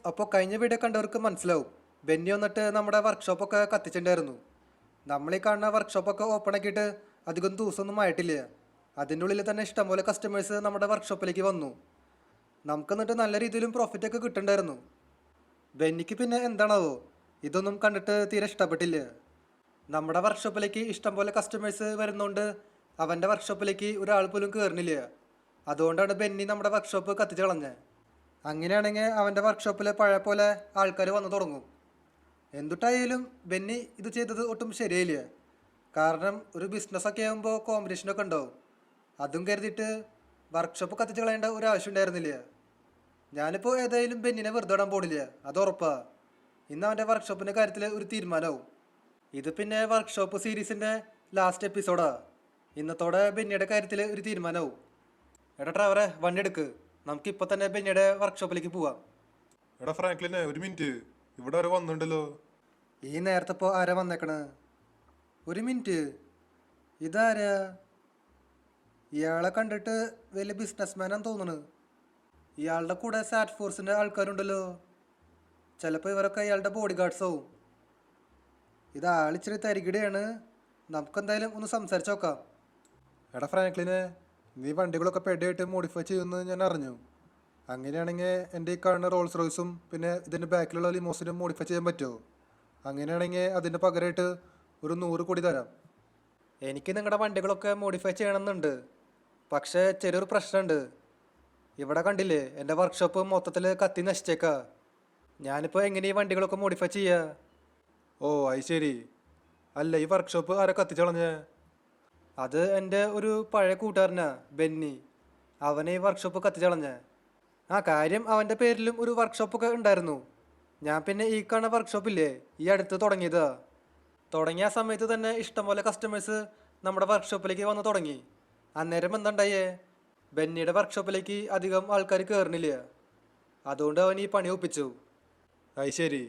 അപ്പോൾ കഴിഞ്ഞ വീഡിയോ കണ്ടവർക്ക് മനസ്സിലാവും. ബെന്നി വന്നിട്ട് നമ്മുടെ വർക്ക്ഷോപ്പൊക്കെ കത്തിച്ചിട്ടുണ്ടായിരുന്നു. നമ്മൾ ഈ കാണുന്ന വർക്ക്ഷോപ്പൊക്കെ ഓപ്പൺ ആക്കിയിട്ട് അധികം ദിവസമൊന്നും ആയിട്ടില്ല. അതിൻ്റെ ഉള്ളിൽ തന്നെ ഇഷ്ടംപോലെ കസ്റ്റമേഴ്സ് നമ്മുടെ വർക്ക്ഷോപ്പിലേക്ക് വന്നു. നമുക്ക് എന്നിട്ട് നല്ല രീതിയിലും പ്രോഫിറ്റൊക്കെ കിട്ടുന്നുണ്ടായിരുന്നു. ബെന്നിക്ക് പിന്നെ എന്താണാവോ ഇതൊന്നും കണ്ടിട്ട് തീരെ ഇഷ്ടപ്പെട്ടില്ല. നമ്മുടെ വർക്ക്ഷോപ്പിലേക്ക് ഇഷ്ടംപോലെ കസ്റ്റമേഴ്സ് വരുന്നതുകൊണ്ട് അവൻ്റെ വർക്ക്ഷോപ്പിലേക്ക് ഒരാൾ പോലും കയറുന്നില്ല. അതുകൊണ്ടാണ് ബെന്നി നമ്മുടെ വർക്ക്ഷോപ്പ് കത്തിച്ച് കളഞ്ഞത്. അങ്ങനെയാണെങ്കിൽ അവൻ്റെ വർക്ക്ഷോപ്പിൽ പഴയ പോലെ ആൾക്കാർ വന്നു തുടങ്ങും. എന്തുട്ടായാലും ബെന്നി ഇത് ചെയ്തത് ഒട്ടും ശരിയായില്ല. കാരണം ഒരു ബിസിനസ്സൊക്കെ ആകുമ്പോൾ കോമ്പറ്റീഷനൊക്കെ ഉണ്ടാവും. അതും കരുതിയിട്ട് വർക്ക്ഷോപ്പ് കത്തിച്ച് കളയേണ്ട ഒരു ആവശ്യം ഉണ്ടായിരുന്നില്ല. ഞാനിപ്പോൾ ഏതായാലും ബെന്നിനെ വെറുതെ ഇടാൻ പോണില്ല, അത് ഉറപ്പാ. ഇന്ന് അവൻ്റെ വർക്ക്ഷോപ്പിൻ്റെ കാര്യത്തിൽ ഒരു തീരുമാനമാവും. ഇത് പിന്നെ വർക്ക്ഷോപ്പ് സീരീസിൻ്റെ ലാസ്റ്റ് എപ്പിസോഡാ. ഇന്നത്തോടെ ബെന്നിയുടെ കാര്യത്തിൽ ഒരു തീരുമാനമാവും. എടാ ഡ്രൈവറെ, വണ്ടി എടുക്ക്, നമുക്കിപ്പോൾ തന്നെ ബെന്നിയുടെ വർക്ക്ഷോപ്പിലേക്ക് പോവാം. എടാ ഫ്രാങ്ക്ലിനെ, ഒരു മിനിറ്റ്, ഇവിടെ വരെ വന്നിട്ടുണ്ടല്ലോ. ഈ നേരത്തെ ഇപ്പോൾ ആരാ വന്നേക്കണ്? ഒരു മിനിറ്റ്, ഇതാരാ? ഇയാളെ കണ്ടിട്ട് വലിയ ബിസിനസ്മാനാന്ന് തോന്നുന്നു. ഇയാളുടെ കൂടെ സാറ്റ് ഫോഴ്സിൻ്റെ ആൾക്കാരുണ്ടല്ലോ. ചിലപ്പോൾ ഇവരൊക്കെ ഇയാളുടെ ബോഡി ഗാർഡ്സ് ആവും. ഇത് ആളിച്ചിരി തരികിടയാണ്. നമുക്കെന്തായാലും ഒന്ന് സംസാരിച്ച് നോക്കാം. എടാ ഫ്രാങ്ക്ലിനെ, നീ വണ്ടികളൊക്കെ പെഡയായിട്ട് മോഡിഫൈ ചെയ്യുമെന്ന് ഞാൻ അറിഞ്ഞു. അങ്ങനെയാണെങ്കിൽ എൻ്റെ ഈ കാണുന്ന റോൾസ് റോയ്സും പിന്നെ ഇതിൻ്റെ ബാക്കിലുള്ള ലിമോസിനും മോഡിഫൈ ചെയ്യാൻ പറ്റുമോ? അങ്ങനെയാണെങ്കിൽ അതിൻ്റെ പകരമായിട്ട് ഒരു 100 കോടി തരാം. എനിക്ക് നിങ്ങളുടെ വണ്ടികളൊക്കെ മോഡിഫൈ ചെയ്യണമെന്നുണ്ട്. പക്ഷേ ചെറിയൊരു പ്രശ്നമുണ്ട്. ഇവിടെ കണ്ടില്ലേ, എൻ്റെ വർക്ക്ഷോപ്പ് മൊത്തത്തിൽ കത്തി നശിച്ചേക്കാ. ഞാനിപ്പോൾ എങ്ങനെ ഈ വണ്ടികളൊക്കെ മോഡിഫൈ ചെയ്യുക? ഓ, അത് ശരി. അല്ല, ഈ വർക്ക്ഷോപ്പ് ആരെ കത്തിച്ചളഞ്ഞേ? അത് എൻ്റെ ഒരു പഴയ കൂട്ടുകാരനാ, ബെന്നി. അവനെ ഈ വർക്ക്ഷോപ്പ് കത്തിച്ചളഞ്ഞേ. ആ കാര്യം, അവൻ്റെ പേരിലും ഒരു വർക്ക്ഷോപ്പൊക്കെ ഉണ്ടായിരുന്നു. ഞാൻ പിന്നെ ഈ കാണുന്ന വർക്ക്ഷോപ്പില്ലേ, ഈ അടുത്ത് തുടങ്ങിയതാ. തുടങ്ങിയ ആ സമയത്ത് തന്നെ ഇഷ്ടംപോലെ കസ്റ്റമേഴ്സ് നമ്മുടെ വർക്ക്ഷോപ്പിലേക്ക് വന്ന് തുടങ്ങി. അന്നേരം എന്തുണ്ടായേ, ബെന്നിയുടെ വർക്ക്ഷോപ്പിലേക്ക് അധികം ആൾക്കാർ കയറുന്നില്ല. അതുകൊണ്ട് അവൻ ഈ പണി ഒപ്പിച്ചു. അത് ശരി.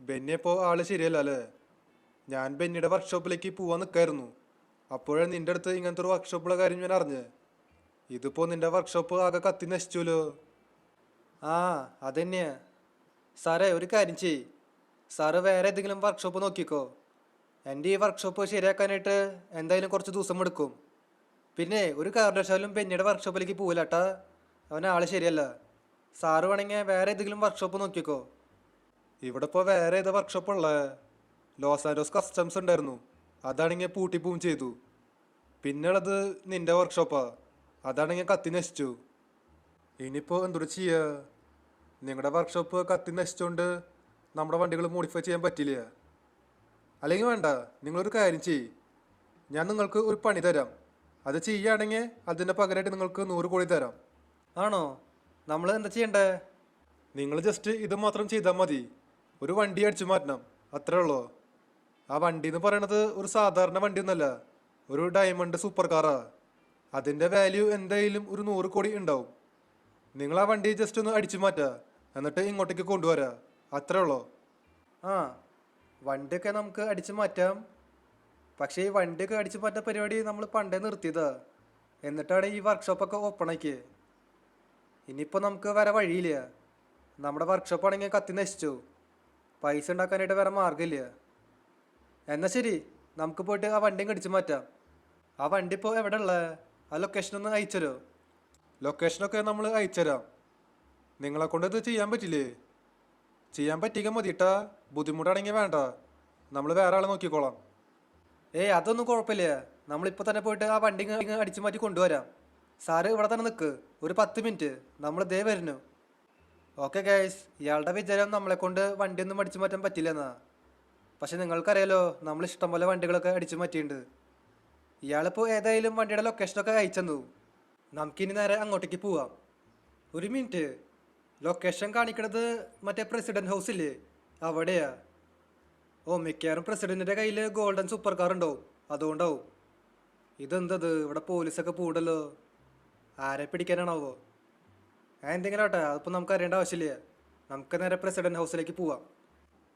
ബെന്നിയപ്പോൾ ആള് ശരിയല്ല അല്ലേ? ഞാൻ ബെന്നിയുടെ വർക്ക്ഷോപ്പിലേക്ക് പോവാൻ നിൽക്കായിരുന്നു. അപ്പോഴാണ് നിൻ്റെ അടുത്ത് ഇങ്ങനത്തെ ഒരു വർക്ക്ഷോപ്പുള്ള കാര്യം ഞാൻ അറിഞ്ഞത്. ഇതിപ്പോൾ നിൻ്റെ വർക്ക്ഷോപ്പ് ആകെ കത്തി നശിച്ചുല്ലോ. ആ അതന്നെയാ സാറേ. ഒരു കാര്യം ചെയ്യ്, സാറ് വേറെ ഏതെങ്കിലും വർക്ക്ഷോപ്പ് നോക്കിക്കോ. എൻ്റെ ഈ വർക്ക്ഷോപ്പ് ശരിയാക്കാനായിട്ട് എന്തായാലും കുറച്ച് ദിവസം എടുക്കും. പിന്നെ ഒരു കാരണവശാലും ബെന്നിയുടെ വർക്ക്ഷോപ്പിലേക്ക് പോവില്ലാട്ടാ. അവൻ ആൾ ശരിയല്ല. സാറ് വേണമെങ്കിൽ വേറെ ഏതെങ്കിലും വർക്ക്ഷോപ്പ് നോക്കിക്കോ. ഇവിടെ ഇപ്പോൾ വേറെ ഏതാ വർക്ക്ഷോപ്പുള്ളത്? ലോസ് ആൻഡോസ് കസ്റ്റംസ് ഉണ്ടായിരുന്നു, അതാണെങ്കിൽ പൂട്ടിപ്പോവും ചെയ്തു. പിന്നെ ഉള്ളത് നിൻ്റെ വർക്ക്ഷോപ്പാ, അതാണെങ്കിൽ കത്തി നശിച്ചു. ഇനിയിപ്പോൾ എന്തൊരു ചെയ്യുക? നിങ്ങളുടെ വർക്ക്ഷോപ്പ് കത്തി നശിച്ചുകൊണ്ട് നമ്മുടെ വണ്ടികൾ മോഡിഫൈ ചെയ്യാൻ പറ്റില്ല. അല്ലെങ്കിൽ വേണ്ട, നിങ്ങളൊരു കാര്യം ചെയ്യ്, ഞാൻ നിങ്ങൾക്ക് ഒരു പണി തരാം. അത് ചെയ്യുകയാണെങ്കിൽ അതിൻ്റെ പകരമായിട്ട് നിങ്ങൾക്ക് 100 കോടി തരാം. ആണോ? നമ്മൾ എന്താ ചെയ്യണ്ടേ? നിങ്ങൾ ജസ്റ്റ് ഇത് മാത്രം ചെയ്താൽ മതി. ഒരു വണ്ടി അടിച്ചു മാറ്റണം, അത്രേ ഉള്ളൂ. ആ വണ്ടി എന്ന് പറയണത് ഒരു സാധാരണ വണ്ടിയൊന്നുമല്ല, ഒരു ഡയമണ്ട് സൂപ്പർ കാറാ. അതിൻ്റെ വാല്യൂ എന്തായാലും ഒരു 100 കോടി ഉണ്ടാവും. നിങ്ങൾ ആ വണ്ടി ജസ്റ്റ് ഒന്ന് അടിച്ചു മാറ്റുക, എന്നിട്ട് ഇങ്ങോട്ടേക്ക് കൊണ്ടുവരാ, അത്രേ ഉള്ളൂ. ആ, വണ്ടിയൊക്കെ നമുക്ക് അടിച്ചു മാറ്റാം. പക്ഷേ ഈ വണ്ടിയൊക്കെ അടിച്ചു മാറ്റാൻ പരിപാടി നമ്മൾ പണ്ടേ നിർത്തിയതാ. എന്നിട്ടാണ് ഈ വർക്ക്ഷോപ്പൊക്കെ ഓപ്പൺ ആക്കിയത്. ഇനിയിപ്പോൾ നമുക്ക് വേറെ വഴിയില്ല. നമ്മുടെ വർക്ക്ഷോപ്പാണെങ്കിൽ കത്തി നശിച്ചു. പൈസ ഉണ്ടാക്കാനായിട്ട് വേറെ മാർഗമില്ല. എന്നാൽ ശരി, നമുക്ക് പോയിട്ട് ആ വണ്ടിയും കടിച്ചു മാറ്റാം. ആ വണ്ടി ഇപ്പോൾ എവിടെ ഉള്ളത്? ആ ലൊക്കേഷനൊന്ന് അയച്ചുതരോ? ലൊക്കേഷനൊക്കെ നമ്മൾ അയച്ചുതരാം. നിങ്ങളെ കൊണ്ട് ഇത് ചെയ്യാൻ പറ്റില്ലേ? ചെയ്യാൻ പറ്റിക്കാൻ മതിട്ടാ. ബുദ്ധിമുട്ടാണെങ്കിൽ വേണ്ട, നമ്മൾ വേറെ ആളെ നോക്കിക്കോളാം. ഏയ് അതൊന്നും കുഴപ്പമില്ല. നമ്മളിപ്പോൾ തന്നെ പോയിട്ട് ആ വണ്ടി അടിച്ചു മാറ്റി കൊണ്ടുവരാം. സാറ് ഇവിടെ തന്നെ നിൽക്ക്, ഒരു 10 മിനിറ്റ്, നമ്മൾ ദേ വരുന്നു. ഓക്കെ ഗൈസ്, ഇയാളുടെ വിചാരം നമ്മളെ കൊണ്ട് വണ്ടിയൊന്നും അടിച്ചു മാറ്റാൻ പറ്റില്ലെന്നാ. പക്ഷെ നിങ്ങൾക്കറിയാലോ, നമ്മൾ ഇഷ്ടംപോലെ വണ്ടികളൊക്കെ അടിച്ചു മാറ്റിയിട്ടുണ്ട്. ഇയാളിപ്പോൾ ഏതായാലും വണ്ടിയുടെ ലൊക്കേഷനൊക്കെ അയച്ചു. നമുക്കിനി നേരെ അങ്ങോട്ടേക്ക് പോവാം. ഒരു മിനിറ്റ്, ലൊക്കേഷൻ കാണിക്കണത് മറ്റേ പ്രസിഡന്റ് ഹൗസ് ഇല്ലേ, അവിടെയാ. ഓ, മിക്കവാറും പ്രസിഡന്റിൻ്റെ കയ്യിൽ ഗോൾഡൻ സൂപ്പർ കാർ ഉണ്ടാവും, അതുകൊണ്ടാവും. ഇതെന്തത്, ഇവിടെ പോലീസൊക്കെ പോടല്ലോ. ആരെ പിടിക്കാനാണാവോ? എന്തെങ്കിലും ആട്ടെ, അതിപ്പോൾ നമുക്ക് അറിയേണ്ട ആവശ്യമില്ല. നമുക്ക് നേരെ പ്രസിഡന്റ് ഹൗസിലേക്ക് പോവാം.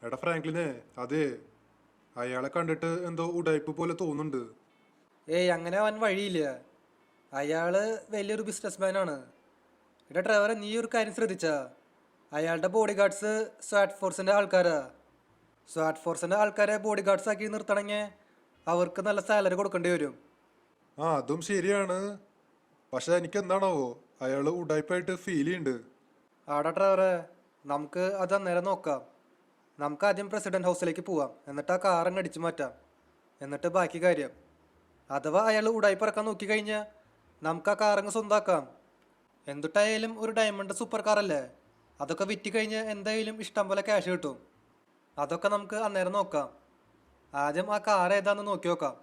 എടാ ഫ്രാങ്ക്ലിനെ, അതെ, അയാളെ കണ്ടിട്ട് എന്തോ ഉടായ്പ പോലെ തോന്നുന്നുണ്ട്. ഏയ് അങ്ങനെ അവൻ വഴിയില്ല. അയാൾ വലിയൊരു ബിസിനസ്മാനാണ്. എടാ ഡ്രൈവറെ, നീ ഒരു കാര്യം ശ്രദ്ധിച്ചാ? അയാളുടെ ബോഡി ഗാർഡ്സ് സ്വാറ്റ് ഫോഴ്സിൻ്റെ ആൾക്കാരാ. സ്വാറ്റ് ഫോഴ്സിൻ്റെ ആൾക്കാരെ ബോഡി ഗാർഡ്സ് ആക്കി നിർത്തണമെങ്കിൽ അവർക്ക് നല്ല സാലറി കൊടുക്കേണ്ടി വരും. ആ അതും ശരിയാണ്. പക്ഷെ എനിക്ക് എന്താണാവോ അയാള് ഉടായ്പായിട്ട് ഫീൽ ചെയ്യുന്നുണ്ട്. ആടാ ഡ്രൈവറെ, നമുക്ക് അത് അന്നേരം നോക്കാം. നമുക്ക് ആദ്യം പ്രസിഡന്റ് ഹൗസിലേക്ക് പോവാം, എന്നിട്ട് ആ കാറങ്ങ് അടിച്ചു മാറ്റാം, എന്നിട്ട് ബാക്കി കാര്യം. അഥവാ അയാൾ ഉടായി പറക്കാൻ നോക്കിക്കഴിഞ്ഞാൽ നമുക്ക് ആ കാറങ്ങ് സ്വന്താക്കാം. എന്തുട്ടായാലും ഒരു ഡയമണ്ട് സൂപ്പർ കാറല്ലേ, അതൊക്കെ വിറ്റ് കഴിഞ്ഞാൽ എന്തായാലും ഇഷ്ടം പോലെ ക്യാഷ് കിട്ടും. അതൊക്കെ നമുക്ക് അന്നേരം നോക്കാം. ആദ്യം ആ കാർ ഏതാണെന്ന് നോക്കി നോക്കാം.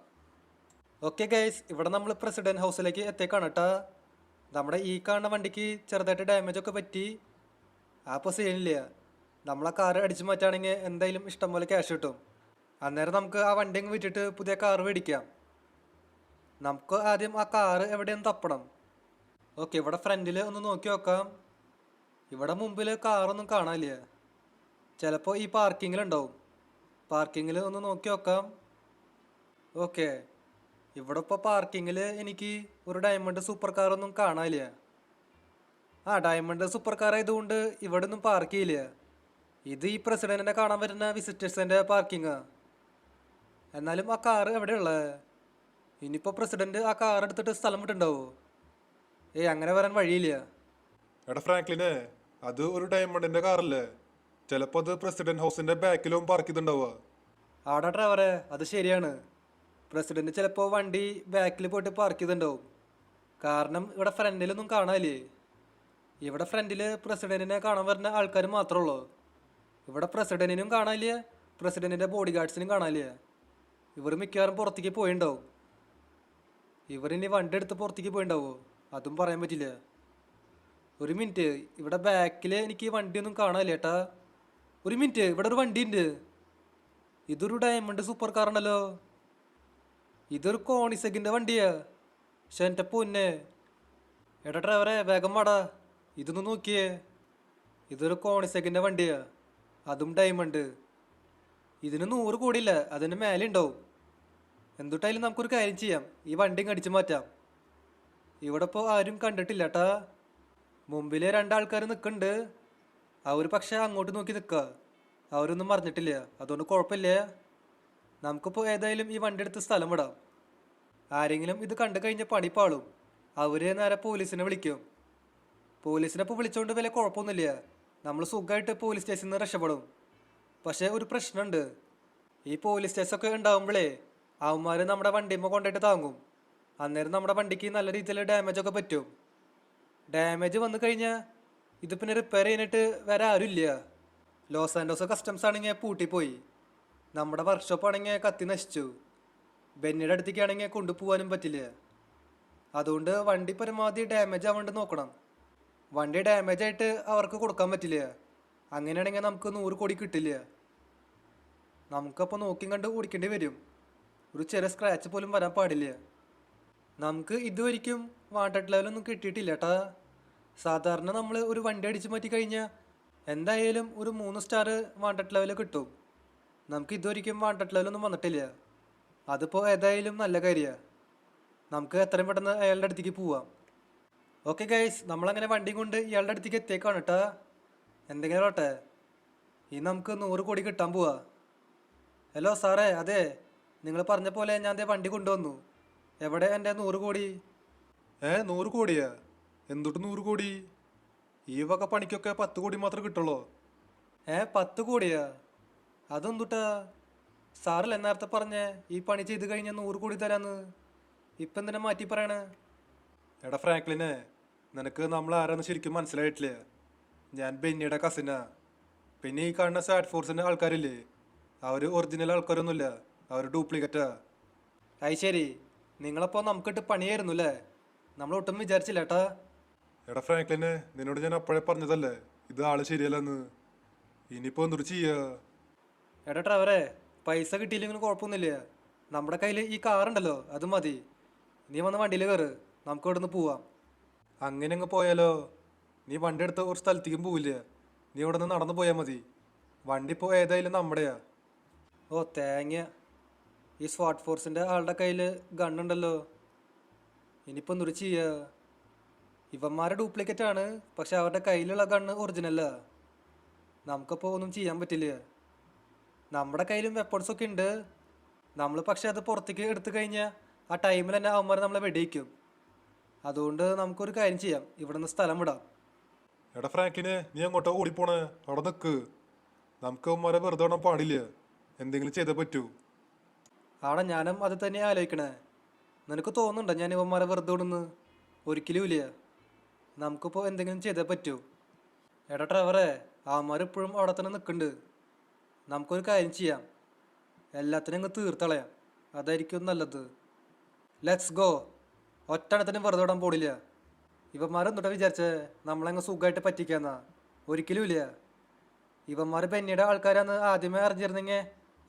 ഓക്കെ ഗൈസ്, ഇവിടെ നമ്മൾ പ്രസിഡന്റ് ഹൗസിലേക്ക് എത്തിയേക്കാണ് കേട്ടാ. നമ്മുടെ ഈ കാണുന്ന വണ്ടിക്ക് ചെറുതായിട്ട് ഡാമേജ് ഒക്കെ പറ്റി. ആ ഇപ്പോൾ സീനില്ല. നമ്മളെ കാർ അടിച്ചു മാറ്റുകയാണെങ്കിൽ എന്തായാലും ഇഷ്ടം പോലെ ക്യാഷ് കിട്ടും. അന്നേരം നമുക്ക് ആ വണ്ടി അങ്ങ് വിറ്റിട്ട് പുതിയ കാർ മേടിക്കാം. നമുക്ക് ആദ്യം ആ കാർ എവിടെയൊന്ന് തപ്പണം. ഓക്കെ, ഇവിടെ ഫ്രണ്ടിൽ ഒന്ന് നോക്കി നോക്കാം. ഇവിടെ മുമ്പിൽ കാറൊന്നും കാണാനില്ല. ചിലപ്പോൾ ഈ പാർക്കിങ്ങിലുണ്ടാവും. പാർക്കിങ്ങിൽ ഒന്ന് നോക്കി നോക്കാം. ഓക്കെ, ഇവിടെ ഇപ്പോൾ പാർക്കിങ്ങിൽ എനിക്ക് ഒരു ഡയമണ്ട് സൂപ്പർ കാറൊന്നും കാണാനില്ല. ആ ഡയമണ്ട് സൂപ്പർ കാർ ആയതുകൊണ്ട് ഇവിടെ ഒന്നും പാർക്ക് ചെയ്യില്ല. ഇത് ഈ പ്രസിഡന്റിനെ കാണാൻ വരുന്ന വിസിറ്റേഴ്സിൻ്റെ പാർക്കിങ്ങാ. എന്നാലും ആ കാർ എവിടെയുള്ളത്? ഇനിയിപ്പോൾ പ്രസിഡന്റ് ആ കാർ എടുത്തിട്ട് സ്ഥലം വിട്ടുണ്ടാവോ? അങ്ങനെ വരാൻ വഴിയില്ല. എടാ ഫ്രാങ്ക്ലിനെ, അത് ഒരു ഡയമണ്ടിന്റെ കാറല്ലേ? ചിലപ്പോ അത് പ്രസിഡന്റ് ഹൗസിന്റെ ബാക്കിലും പാർക്ക് ചെയ്തിട്ടുണ്ടാവുക. ആടാ ഡ്രൈവറെ, അത് ശരിയാണ്. പ്രസിഡന്റ് ചിലപ്പോൾ വണ്ടി ബാക്കിൽ പോയിട്ട് പാർക്ക് ചെയ്തിട്ടുണ്ടാവും. കാരണം ഇവിടെ ഫ്രണ്ടിലൊന്നും കാണാനില്ലേ. ഇവിടെ ഫ്രണ്ടിൽ പ്രസിഡന്റിനെ കാണാൻ വരുന്ന ആൾക്കാർ മാത്രമേ ഉള്ളൂ. ഇവിടെ പ്രസിഡന്റിനും കാണാനില്ല, പ്രസിഡന്റിന്റെ ബോഡി ഗാർഡ്സിനും കാണാനില്ല. ഇവർ മിക്കവാറും പുറത്തേക്ക് പോയിണ്ടാവും. ഇവരിനി വണ്ടി എടുത്ത് പുറത്തേക്ക് പോയിണ്ടാവോ? അതും പറയാൻ പറ്റില്ല. ഒരു മിനിറ്റ്, ഇവിടെ ബാക്കിൽ എനിക്ക് വണ്ടിയൊന്നും കാണാനില്ല ഏട്ടാ. ഒരു മിനിറ്റ്, ഇവിടെ ഒരു വണ്ടി ഉണ്ട്. ഇതൊരു ഡയമണ്ട് സൂപ്പർ കാർ ഉണ്ടല്ലോ. ഇതൊരു കോണിസെഗിൻ്റെ വണ്ടിയാ. പക്ഷെ എൻ്റെ പൊന്നെ, എടാ ഡ്രൈവറെ വേഗം വാടാ, ഇതൊന്ന് നോക്കിയേ. ഇതൊരു കോണിസെഗിൻ്റെ വണ്ടിയാ, അതും ഡയമണ്ട്. ഇതിന് 100 കോടിയില്ല, അതിന് മേലെ ഉണ്ടാവും. എന്തുട്ടായാലും നമുക്കൊരു കാര്യം ചെയ്യാം, ഈ വണ്ടി അടിച്ചു മാറ്റാം. ഇവിടെ ഇപ്പോൾ ആരും കണ്ടിട്ടില്ല ഏട്ടാ. മുമ്പിൽ 2 ആൾക്കാർ നിൽക്കുന്നുണ്ട്. അവർ പക്ഷെ അങ്ങോട്ട് നോക്കി നിൽക്കുക. അവരൊന്നും മറിഞ്ഞിട്ടില്ല, അതുകൊണ്ട് കുഴപ്പമില്ല. നമുക്കിപ്പോൾ ഏതായാലും ഈ വണ്ടി എടുത്ത് സ്ഥലം വിടാം. ആരെങ്കിലും ഇത് കണ്ടു കഴിഞ്ഞാൽ പണി പാളും. അവർ നേരെ പോലീസിനെ വിളിക്കും. പോലീസിനെ ഇപ്പോൾ വിളിച്ചുകൊണ്ട് വലിയ കുഴപ്പമൊന്നുമില്ല. നമ്മൾ സുഖമായിട്ട് പോലീസ് സ്റ്റേഷനിൽ നിന്ന് രക്ഷപ്പെടും. പക്ഷേ ഒരു പ്രശ്നമുണ്ട്. ഈ പോലീസ് സ്റ്റേഷനൊക്കെ ഉണ്ടാകുമ്പോഴേ അവന്മാർ നമ്മുടെ വണ്ടിയുമ്പോൾ കൊണ്ടുപോയിട്ട് താങ്ങും. അന്നേരം നമ്മുടെ വണ്ടിക്ക് നല്ല രീതിയിൽ ഡാമേജൊക്കെ പറ്റും. ഡാമേജ് വന്നു കഴിഞ്ഞാൽ ഇത് പിന്നെ റിപ്പയർ ചെയ്യാനായിട്ട് വേറെ ആരും ഇല്ല. ലോസ് ആൻഡോസ് കസ്റ്റംസ് ആണെങ്കിൽ പൂട്ടിപ്പോയി. നമ്മുടെ വർക്ക്ഷോപ്പ് ആണെങ്കിൽ കത്തി നശിച്ചു. ബെന്നിയുടെ അടുത്തേക്കാണെങ്കിൽ കൊണ്ടുപോകാനും പറ്റില്ല. അതുകൊണ്ട് വണ്ടി പരമാവധി ഡാമേജ് ആവാണ്ട് നോക്കണം. വണ്ടി ഡാമേജ് ആയിട്ട് അവർക്ക് കൊടുക്കാൻ പറ്റില്ല. അങ്ങനെയാണെങ്കിൽ നമുക്ക് 100 കോടി കിട്ടില്ല. നമുക്കപ്പോൾ നോക്കി കണ്ട് ഓടിക്കേണ്ടി വരും. ഒരു ചെറിയ സ്ക്രാച്ച് പോലും വരാൻ പാടില്ല. നമുക്ക് ഇതുവരെയ്ക്കും വാണ്ടഡ് ലെവലൊന്നും കിട്ടിയിട്ടില്ല കേട്ടാ. സാധാരണ നമ്മൾ ഒരു വണ്ടി അടിച്ച് മാറ്റി കഴിഞ്ഞാൽ എന്തായാലും ഒരു 3 സ്റ്റാർ വാണ്ടഡ് ലെവൽ കിട്ടും. നമുക്ക് ഇതുവരെയ്ക്കും വാണ്ടഡ് ലെവലൊന്നും വന്നിട്ടില്ല. അതിപ്പോൾ ഏതായാലും നല്ല കാര്യമാണ്. നമുക്ക് എത്രയും പെട്ടെന്ന് അയാളുടെ അടുത്തേക്ക് പോവാം. ഓക്കെ ഗൈസ്, നമ്മളങ്ങനെ വണ്ടിയും കൊണ്ട് ഇയാളുടെ അടുത്തേക്ക് എത്തിയേക്കാണ് കേട്ടാ. എന്തെങ്കിലും ആവട്ടെ, ഈ നമുക്ക് 100 കോടി കിട്ടാൻ പോവാ. ഹലോ സാറേ, അതെ, നിങ്ങൾ പറഞ്ഞ പോലെ ഞാൻ ദേ വണ്ടി കൊണ്ടുവന്നു. എവിടെ എൻ്റെ 100 കോടി? 100 കോടിയാ? എന്തുട്ട് 100 കോടി? ഈ വക പണിക്കൊക്കെ 10 കോടി മാത്രമേ കിട്ടുള്ളൂ. 10 കോടിയാ? അതെന്തുട്ടാ? സാറല്ലേ നേരത്തെ പറഞ്ഞേ ഈ പണി ചെയ്ത് കഴിഞ്ഞാൽ 100 കോടി തരാന്ന്. ഇപ്പം എന്തിനാ മാറ്റി പറയണേ? എടാ ഫ്രാങ്ക്ലിനെ, നിനക്ക് നമ്മൾ ആരാന്ന് ശരിക്കും മനസ്സിലായിട്ടില്ല. ഞാൻ ബെന്നിയുടെ കസിനാ. പിന്നെ ഈ കാണുന്ന സാറ്റ് ഫോഴ്സിൻ്റെ ആൾക്കാരില്ലേ, അവർ ഒറിജിനൽ ആൾക്കാരൊന്നുമില്ല, അവർ ഡ്യൂപ്ലിക്കേറ്റാ. അത് ശരി, നിങ്ങളപ്പോൾ നമുക്കിട്ട് പണിയായിരുന്നു അല്ലേ? നമ്മളൊട്ടും വിചാരിച്ചില്ല ഏട്ടാ. എടാ ഫ്രാങ്ക്ലിനെ, നിന്നോട് ഞാൻ അപ്പോഴേ പറഞ്ഞതല്ലേ ഇത് ആള് ശരിയല്ലെന്ന്. ഇനിയിപ്പോൾ എന്തൊരു ചെയ്യാ? എടാ ഡ്രൈവറെ, പൈസ കിട്ടിയില്ലെങ്കിലും കുഴപ്പമൊന്നുമില്ല. നമ്മുടെ കയ്യിൽ ഈ കാറുണ്ടല്ലോ, അത് മതി. നീ വന്ന് വണ്ടിയിൽ കയറ്, നമുക്ക് ഇവിടെ നിന്ന് പോവാം. അങ്ങനെ അങ്ങ് പോയാലോ? നീ വണ്ടി എടുത്ത് ഒരു സ്ഥലത്തേക്കും പോവില്ല. നീ ഇവിടെ നിന്ന് നടന്നു പോയാൽ മതി. വണ്ടി ഇപ്പോൾ ഏതായാലും നമ്മുടെയാ. ഓ തേങ്ങ, ഈ സ്വാട്ട് ഫോഴ്സിൻ്റെ ആളുടെ കയ്യിൽ ഗണ്ണുണ്ടല്ലോ. ഇനിയിപ്പോൾ എന്തൊരു ചെയ്യുക? ഇവന്മാരെ ഡ്യൂപ്ലിക്കേറ്റ് ആണ്, പക്ഷെ അവരുടെ കയ്യിലുള്ള ഗണ്ണ് ഒറിജിനല്ല. നമുക്കിപ്പോൾ ഒന്നും ചെയ്യാൻ പറ്റില്ല. നമ്മുടെ കയ്യിലും വെപ്പൺസൊക്കെ ഉണ്ട്. നമ്മൾ പക്ഷെ അത് പുറത്തേക്ക് എടുത്തു കഴിഞ്ഞാൽ ആ ടൈമിൽ തന്നെ അവന്മാർ നമ്മളെ വെടിയിക്കും. അതുകൊണ്ട് നമുക്കൊരു കാര്യം ചെയ്യാം, ഇവിടെ നിന്ന് സ്ഥലം വിടാം. എടാ ഫ്രാങ്കിനെ, നീ അങ്ങോട്ടോ ഓടിപ്പോണേ? അവിടെ നിൽക്ക്. നമുക്ക് അവന്മാരെ വെറുതെ വിടാൻ പാടില്ല. എന്തെങ്കിലും ചെയ്തേ പറ്റൂ. ആടെ ഞാനും അത് തന്നെ ആലോചിക്കണേ. നിനക്ക് തോന്നുന്നുണ്ടോ ഞാൻ ഇവന്മാരെ വെറുതെ വിടുന്നു? ഒരിക്കലും ഇല്ല. നമുക്കിപ്പോൾ എന്തെങ്കിലും ചെയ്തേ പറ്റൂ. എടാ ഡ്രൈവറെ, അവന്മാർ ഇപ്പോഴും അവിടെ തന്നെ നിൽക്കുന്നുണ്ട്. നമുക്കൊരു കാര്യം ചെയ്യാം, എല്ലാത്തിനും അങ്ങ് തീർത്തളയാം. അതായിരിക്കും നല്ലത്. Let's go. ഒറ്റണത്തിനും വെറുതെ വിടാൻ പോടില്ല. ഇവന്മാരെന്തുട്ടാ വിചാരിച്ചേ നമ്മളങ്ങ് സുഖമായിട്ട് പറ്റിക്കാന്നാ? ഒരിക്കലും ഇല്ല. ഇവന്മാർ ബെന്നിയുടെ ആൾക്കാരാന്ന് ആദ്യമേ അറിഞ്ഞിരുന്നെങ്കിൽ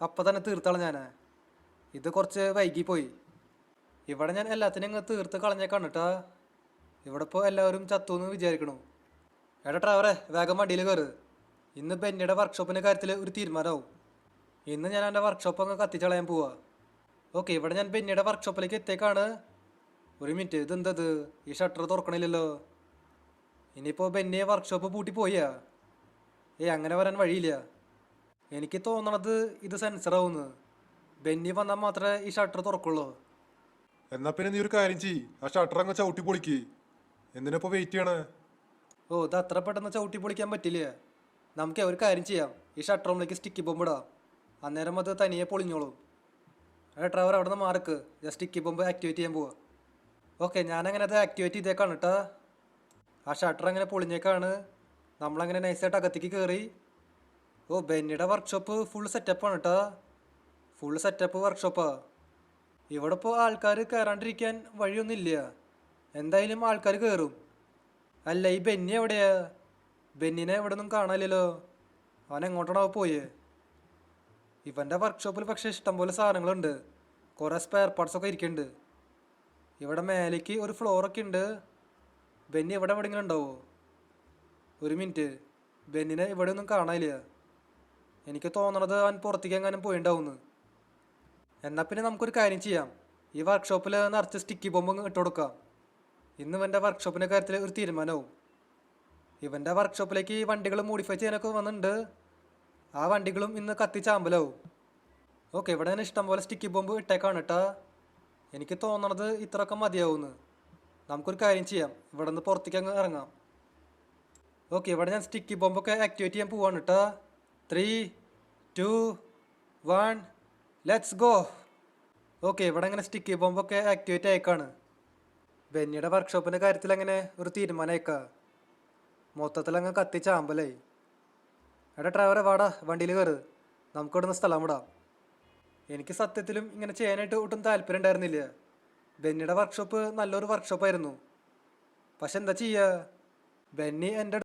അപ്പം തന്നെ തീർത്തള ഞാനാ. ഇത് കുറച്ച് വൈകിപ്പോയി. ഇവിടെ ഞാൻ എല്ലാത്തിനും അങ്ങ് തീർത്ത് കളഞ്ഞേക്കാണ് കേട്ടാ. ഇവിടെ ഇപ്പോൾ എല്ലാവരും ചത്തുവെന്ന് വിചാരിക്കണു. എടാ ഡ്രൈവറെ, വേഗം വണ്ടിയിൽ കയറ്. ഇന്ന് ബെന്നിയുടെ വർക്ക്ഷോപ്പിൻ്റെ കാര്യത്തിൽ ഒരു തീരുമാനമാവും. ഇന്ന് ഞാൻ എൻ്റെ വർക്ക്ഷോപ്പ് അങ്ങ് കത്തിച്ചളയാൻ പോവാ. ഓക്കെ, ഇവിടെ ഞാൻ ബെന്നിയുടെ വർക്ക്ഷോപ്പിലേക്ക് എത്തിയേക്കാണ്. ഒരു മിനിറ്റ്, ഇതെന്തത്? ഈ ഷട്ടർ തുറക്കണില്ലല്ലോ. ഇനിയിപ്പോൾ ബെന്നിയെ വർക്ക്ഷോപ്പ് പൂട്ടി പോയാ? അങ്ങനെ വരാൻ വഴിയില്ല. എനിക്ക് തോന്നണത് ഇത് സെൻസറാവുന്നു. ബെന്നി വന്നാൽ മാത്രമേ ഈ ഷട്ടർ തുറക്കുള്ളൂ. എന്നാ പിന്നെ നീ ഒരു കാര്യം ചെയ്യ്, ആ ഷട്ടർ അങ്ങ് ചവിട്ടി പൊളിക്ക്. എന്തിനാ ഇപ്പോൾ വെയിറ്റ് ചെയ്യണേ? ഇത് അത്ര പെട്ടെന്ന് ചവിട്ടി പൊളിക്കാൻ പറ്റില്ല. നമുക്ക് ഒരു കാര്യം ചെയ്യാം, ഈ ഷട്ടർ റൂമിലേക്ക് സ്റ്റിക്കി ബോംബ് ഇടാം. അന്നേരം അത് തനിയെ പൊളിഞ്ഞോളും. ഡ്രൈവർ അവിടെ നിന്ന് മാർക്ക്, ഞാൻ സ്റ്റിക്കി ബോംബ് ആക്ടിവേറ്റ് ചെയ്യാൻ പോവാ. ഓക്കെ, ഞാനങ്ങനെ അത് ആക്ടിവേറ്റ് ചെയ്തേക്കാണ് കേട്ടാ. ആ ഷട്ടർ അങ്ങനെ പൊളിഞ്ഞേക്കാണ്. നമ്മളങ്ങനെ നൈസായിട്ട് അകത്തേക്ക് കയറി. ബെന്നിയുടെ വർക്ക്ഷോപ്പ് ഫുൾ സെറ്റപ്പാണ് കേട്ടാ. ഫുൾ സെറ്റപ്പ് വർക്ക്ഷോപ്പാ. ഇവിടെ ഇപ്പോൾ ആൾക്കാർ കയറാണ്ടിരിക്കാൻ വഴിയൊന്നുമില്ല. എന്തായാലും ആൾക്കാർ കയറും. അല്ല, ഈ ബെന്നി എവിടെയാ? ബെന്നിനെ എവിടെ ഒന്നും കാണാനില്ലല്ലോ. അവൻ എങ്ങോട്ടാണോ പോയേ? ഇവൻ്റെ വർക്ക്ഷോപ്പിൽ പക്ഷേ ഇഷ്ടംപോലെ സാധനങ്ങളുണ്ട്. കുറേ സ്പെയർ പാർട്സൊക്കെ ഇരിക്കുന്നുണ്ട്. ഇവിടെ മേലേക്ക് ഒരു ഫ്ലോറൊക്കെ ഉണ്ട്. ബെന്നി ഇവിടെ എവിടെയെങ്കിലും ഉണ്ടാവോ? ഒരു മിനിറ്റ്, ബെന്നിനെ ഇവിടെ ഒന്നും കാണാനില്ല. എനിക്ക് തോന്നണത് അവൻ പുറത്തേക്ക് എങ്ങാനും പോയിണ്ടാവുമെന്ന്. എന്നാൽ പിന്നെ നമുക്കൊരു കാര്യം ചെയ്യാം, ഈ വർക്ക്ഷോപ്പിൽ നിറച്ച് സ്റ്റിക്കി ബോംബ് ഇട്ട് കൊടുക്കാം. ഇന്ന് ഇവൻ്റെ വർക്ക്ഷോപ്പിൻ്റെ കാര്യത്തിൽ ഒരു തീരുമാനവും. ഇവൻ്റെ വർക്ക്ഷോപ്പിലേക്ക് ഈ വണ്ടികൾ മോഡിഫൈ ചെയ്യാനൊക്കെ വന്നിട്ടുണ്ട്. ആ വണ്ടികളും ഇന്ന് കത്തിച്ചാമ്പലാവും. ഓക്കെ, ഇവിടെ ഞാൻ ഇഷ്ടംപോലെ സ്റ്റിക്കി ബോംബ് ഇട്ടേക്കാണ് കേട്ടാ. എനിക്ക് തോന്നണത് ഇത്രയൊക്കെ മതിയാവുമെന്ന്. നമുക്കൊരു കാര്യം ചെയ്യാം, ഇവിടെ നിന്ന് പുറത്തേക്ക് അങ്ങ് ഇറങ്ങാം. ഓക്കെ, ഇവിടെ ഞാൻ സ്റ്റിക്കി ബോംബൊക്കെ ആക്ടിവേറ്റ് ചെയ്യാൻ പോവാണ് കേട്ടാ. 3, 2, 1, ലെറ്റ്സ് ഗോ. ഓക്കെ, ഇവിടെ അങ്ങനെ സ്റ്റിക്കി ബോംബൊക്കെ ആക്ടിവേറ്റ് ആയേക്കാണ്. ബെന്നിയുടെ വർക്ക്ഷോപ്പിൻ്റെ കാര്യത്തിൽ അങ്ങനെ ഒരു തീരുമാനം അയക്കാം. മൊത്തത്തിലങ്ങ് കത്തിച്ചാമ്പലായി. ഡ്രൈവറെ വാടാ, വണ്ടിയിൽ കയറ്. നമുക്കിവിടെ നിന്ന് സ്ഥലം വിടാം. എനിക്ക് സത്യത്തിലും ഇങ്ങനെ ചെയ്യാനായിട്ട് ഒട്ടും താല്പര്യം ഉണ്ടായിരുന്നില്ല. ബെന്നിയുടെ വർക്ക്ഷോപ്പ് നല്ലൊരു വർക്ക്ഷോപ്പായിരുന്നു. പക്ഷെ എന്താ ചെയ്യുക, ബെന്നി എൻ്റെ